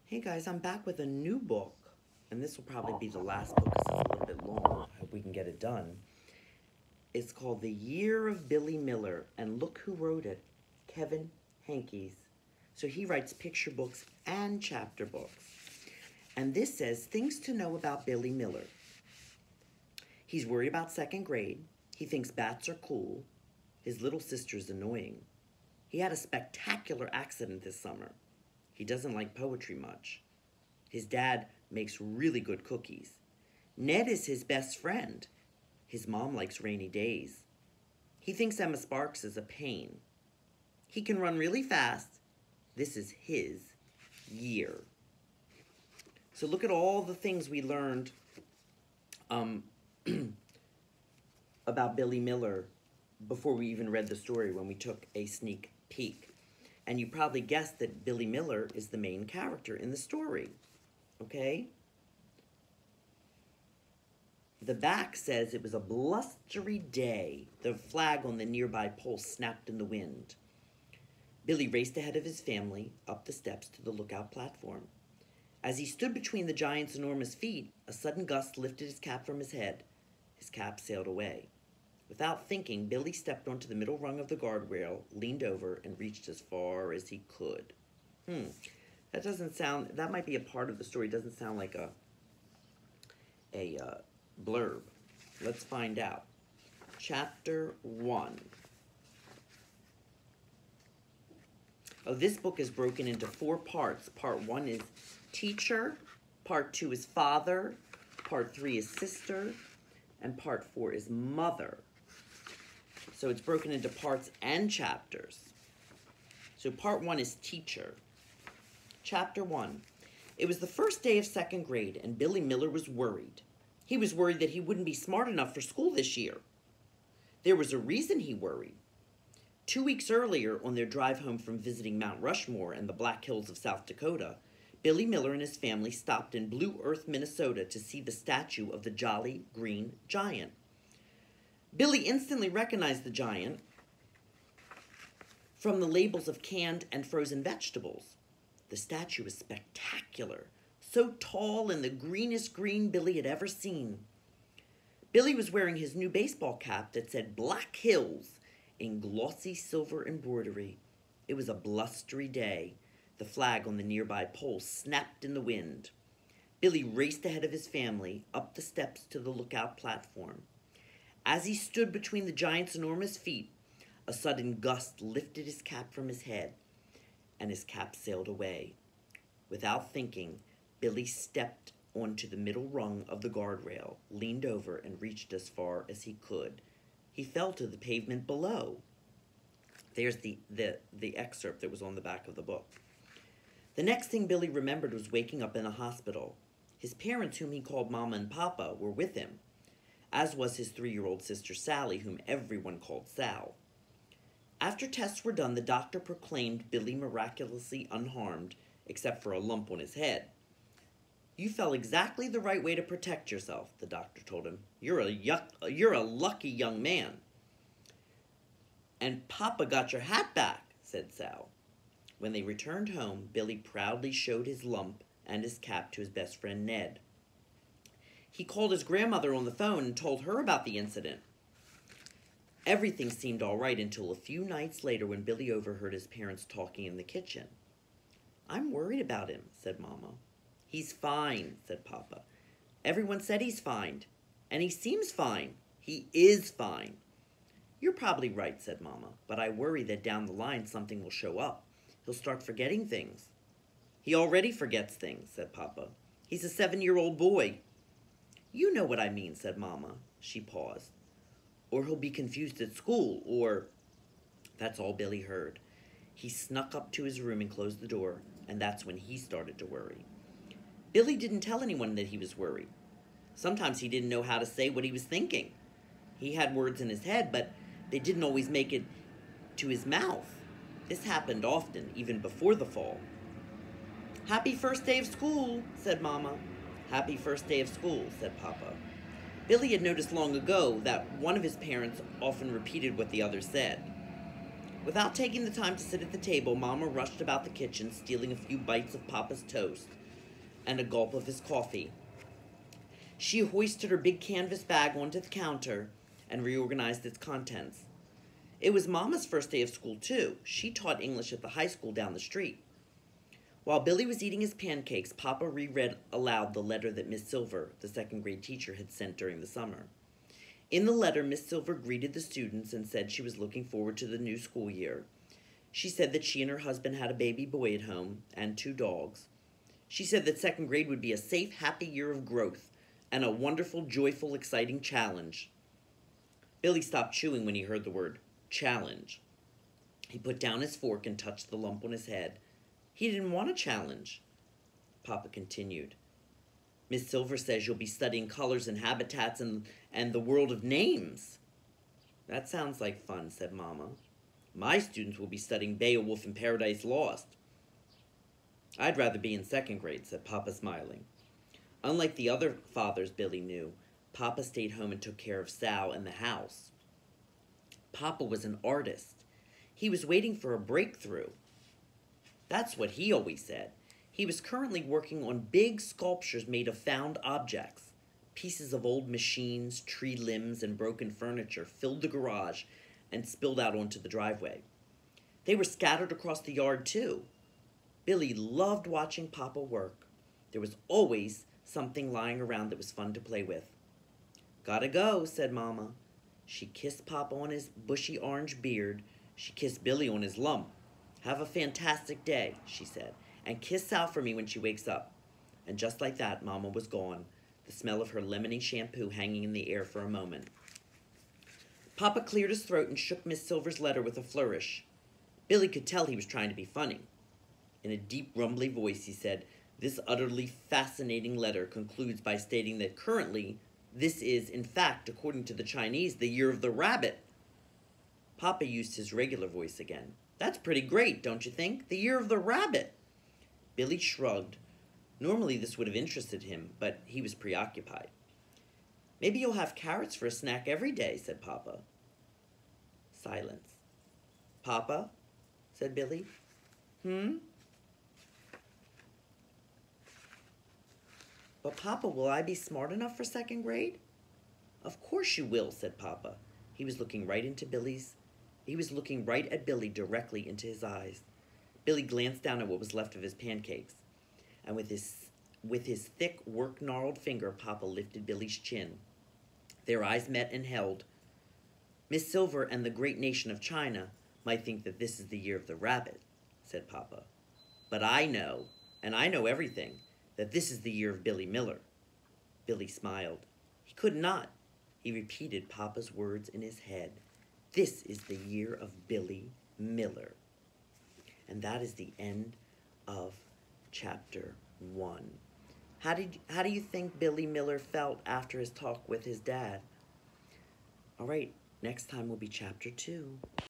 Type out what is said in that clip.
Hey guys, I'm back with a new book, and this will probably be the last book because it's a little bit long. I hope we can get it done. It's called The Year of Billy Miller, and look who wrote it, Kevin Henkes. So he writes picture books and chapter books. And this says, things to know about Billy Miller. He's worried about second grade. He thinks bats are cool. His little sister's annoying. He had a spectacular accident this summer. He doesn't like poetry much. His dad makes really good cookies. Ned is his best friend. His mom likes rainy days. He thinks Emma Sparks is a pain. He can run really fast. This is his year. So look at all the things we learned about Billy Miller before we even read the story when we took a sneak peek. And you probably guessed that Billy Miller is the main character in the story, okay? The back says it was a blustery day. The flag on the nearby pole snapped in the wind. Billy raced ahead of his family up the steps to the lookout platform. As he stood between the giant's enormous feet, a sudden gust lifted his cap from his head. His cap sailed away. Without thinking, Billy stepped onto the middle rung of the guardrail, leaned over, and reached as far as he could. That doesn't sound, that might be a part of the story. It doesn't sound like a blurb. Let's find out. Chapter 1. Oh, this book is broken into 4 parts. Part 1 is teacher, part 2 is father, part 3 is sister, and part 4 is mother. So it's broken into parts and chapters. So part 1 is teacher. Chapter 1. It was the first day of second grade, and Billy Miller was worried. He was worried that he wouldn't be smart enough for school this year. There was a reason he worried. 2 weeks earlier, on their drive home from visiting Mount Rushmore and the Black Hills of South Dakota, Billy Miller and his family stopped in Blue Earth, Minnesota to see the statue of the Jolly Green Giant. Billy instantly recognized the giant from the labels of canned and frozen vegetables. The statue was spectacular, so tall and the greenest green Billy had ever seen. Billy was wearing his new baseball cap that said Black Hills in glossy silver embroidery. It was a blustery day. The flag on the nearby pole snapped in the wind. Billy raced ahead of his family up the steps to the lookout platform. As he stood between the giant's enormous feet, a sudden gust lifted his cap from his head, and his cap sailed away. Without thinking, Billy stepped onto the middle rung of the guardrail, leaned over, and reached as far as he could. He fell to the pavement below. There's the excerpt that was on the back of the book. The next thing Billy remembered was waking up in a hospital. His parents, whom he called Mama and Papa, were with him, as was his 3-year-old sister Sally, whom everyone called Sal. After tests were done, the doctor proclaimed Billy miraculously unharmed, except for a lump on his head. "You fell exactly the right way to protect yourself," the doctor told him. You're a lucky young man." "And Papa got your hat back," said Sal. When they returned home, Billy proudly showed his lump and his cap to his best friend Ned. He called his grandmother on the phone and told her about the incident. Everything seemed all right until a few nights later when Billy overheard his parents talking in the kitchen. "I'm worried about him," said Mama. "He's fine," said Papa. "Everyone said he's fine, and he seems fine. He is fine." "You're probably right," said Mama, "but I worry that down the line something will show up. He'll start forgetting things." "He already forgets things," said Papa. "He's a 7-year-old boy." "You know what I mean," said Mama. She paused. "Or he'll be confused at school, or—" That's all Billy heard. He snuck up to his room and closed the door, and that's when he started to worry. Billy didn't tell anyone that he was worried. Sometimes he didn't know how to say what he was thinking. He had words in his head, but they didn't always make it to his mouth. This happened often, even before the fall. "Happy first day of school," said Mama. "Happy first day of school," said Papa. Billy had noticed long ago that one of his parents often repeated what the other said. Without taking the time to sit at the table, Mama rushed about the kitchen, stealing a few bites of Papa's toast and a gulp of his coffee. She hoisted her big canvas bag onto the counter and reorganized its contents. It was Mama's first day of school, too. She taught English at the high school down the street. While Billy was eating his pancakes, Papa reread aloud the letter that Miss Silver, the second grade teacher, had sent during the summer. In the letter, Miss Silver greeted the students and said she was looking forward to the new school year. She said that she and her husband had a baby boy at home and 2 dogs. She said that second grade would be a safe, happy year of growth and a wonderful, joyful, exciting challenge. Billy stopped chewing when he heard the word challenge. He put down his fork and touched the lump on his head. He didn't want a challenge. Papa continued. Miss Silver says you'll be studying colors and habitats and the world of names. That sounds like fun, said Mama. My students will be studying Beowulf and Paradise Lost. I'd rather be in second grade, said Papa, smiling. Unlike the other fathers Billy knew, Papa stayed home and took care of Sal and the house. Papa was an artist. He was waiting for a breakthrough. That's what he always said. He was currently working on big sculptures made of found objects. Pieces of old machines, tree limbs, and broken furniture filled the garage and spilled out onto the driveway. They were scattered across the yard, too. Billy loved watching Papa work. There was always something lying around that was fun to play with. Gotta go, said Mama. She kissed Papa on his bushy orange beard. She kissed Billy on his lump. Have a fantastic day, she said, and kiss Sal for me when she wakes up. And just like that, Mama was gone, the smell of her lemony shampoo hanging in the air for a moment. Papa cleared his throat and shook Miss Silver's letter with a flourish. Billy could tell he was trying to be funny. In a deep, rumbly voice, he said, "This utterly fascinating letter concludes by stating that currently this is, in fact, according to the Chinese, the year of the rabbit." Papa used his regular voice again. "That's pretty great, don't you think? The year of the rabbit." Billy shrugged. Normally this would have interested him, but he was preoccupied. "Maybe you'll have carrots for a snack every day," said Papa. Silence. "Papa?" said Billy. "But Papa, will I be smart enough for second grade?" "Of course you will," said Papa. He was looking right at Billy directly into his eyes. Billy glanced down at what was left of his pancakes, and with his thick, work-gnarled finger, Papa lifted Billy's chin. Their eyes met and held. "Miss Silver and the great nation of China might think that this is the year of the rabbit," said Papa. "But I know, and I know everything, that this is the year of Billy Miller." Billy smiled. He could not. He repeated Papa's words in his head. This is the year of Billy Miller. And that is the end of chapter 1. How do you think Billy Miller felt after his talk with his dad? All right, next time will be chapter 2.